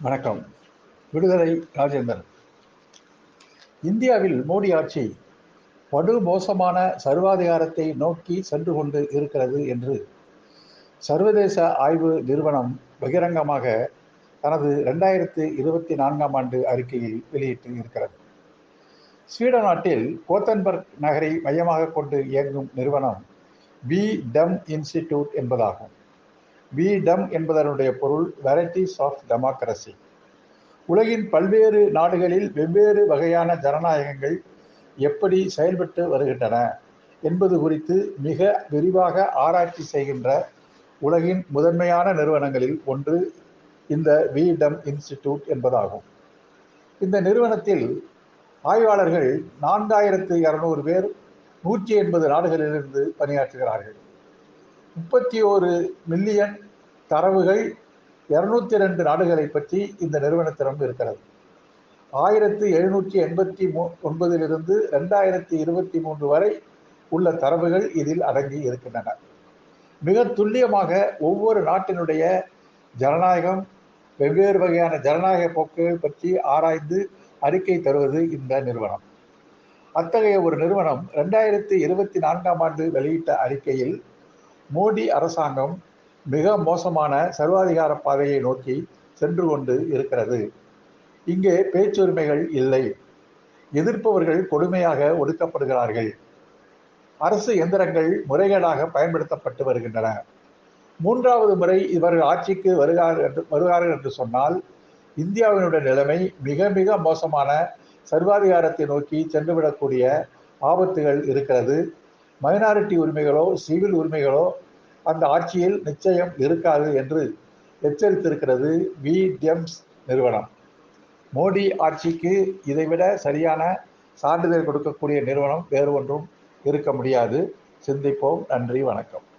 வணக்கம். விடுதலை ராஜேந்திரன். இந்தியாவில் மோடி ஆட்சி படுமோசமான சர்வாதிகாரத்தை நோக்கி சென்று கொண்டு இருக்கிறது என்று சர்வதேச ஆய்வு நிறுவனம் பகிரங்கமாக தனது 2024ஆம் ஆண்டு அறிக்கையில் வெளியிட்டு இருக்கிறது. ஸ்வீடன் நாட்டில் கோத்தன்பர்க் நகரை மையமாக கொண்டு இயங்கும் நிறுவனம் வி டம் இன்ஸ்டிடியூட் என்பதாகும். வி டம் என்பதனுடைய பொருள் வெரைட்டிஸ் ஆஃப் டெமோக்ரஸி. உலகின் பல்வேறு நாடுகளில் வெவ்வேறு வகையான ஜனநாயகங்கள் எப்படி செயல்பட்டு வருகின்றன என்பது குறித்து மிக விரிவாக ஆராய்ச்சி செய்கின்ற உலகின் முதன்மையான நிறுவனங்களில் ஒன்று இந்த வி டம் இன்ஸ்டிடியூட் என்பதாகும். இந்த நிறுவனத்தில் ஆய்வாளர்கள் 4200 பேர் 180 நாடுகளிலிருந்து பணியாற்றுகிறார்கள். 31 மில்லியன் தரவுகள் 202 நாடுகளை பற்றி இந்த நிறுவனத்திடம் இருக்கிறது. 1789 2023 வரை உள்ள தரவுகள் இதில் அடங்கி இருக்கின்றன. மிக துல்லியமாக ஒவ்வொரு நாட்டினுடைய ஜனநாயகம், வெவ்வேறு வகையான ஜனநாயக போக்குகள் பற்றி ஆராய்ந்து அறிக்கை தருவது இந்த நிறுவனம். அத்தகைய ஒரு நிறுவனம் 2024ஆம் ஆண்டு வெளியிட்ட அறிக்கையில் மோடி அரசாங்கம் மிக மோசமான சர்வாதிகார பாதையை நோக்கி சென்று கொண்டு இருக்கிறது. இங்கே பேச்சுரிமைகள் இல்லை. எதிர்ப்பவர்கள் கொடுமையாக ஒடுக்கப்படுகிறார்கள். அரசு எந்திரங்கள் முறைகேடாக பயன்படுத்தப்பட்டு வருகின்றன. 3வது முறை இவர்கள் ஆட்சிக்கு வருகிறார்கள் என்று சொன்னால் இந்தியாவினுடைய நிலைமை மிக மிக மோசமான சர்வாதிகாரத்தை நோக்கி சென்றுவிடக்கூடிய ஆபத்துகள் இருக்கிறது. மைனாரிட்டி உரிமைகளோ சிவில் உரிமைகளோ அந்த ஆட்சியில் நிச்சயம் இருக்காது என்று எச்சரித்திருக்கிறது வி டெம்ஸ் நிறுவனம். மோடி ஆட்சிக்கு இதைவிட சரியான சான்றிதழ் கொடுக்கக்கூடிய நிறுவனம் வேறு ஒன்றும் இருக்க முடியாது. சிந்திப்போம். நன்றி, வணக்கம்.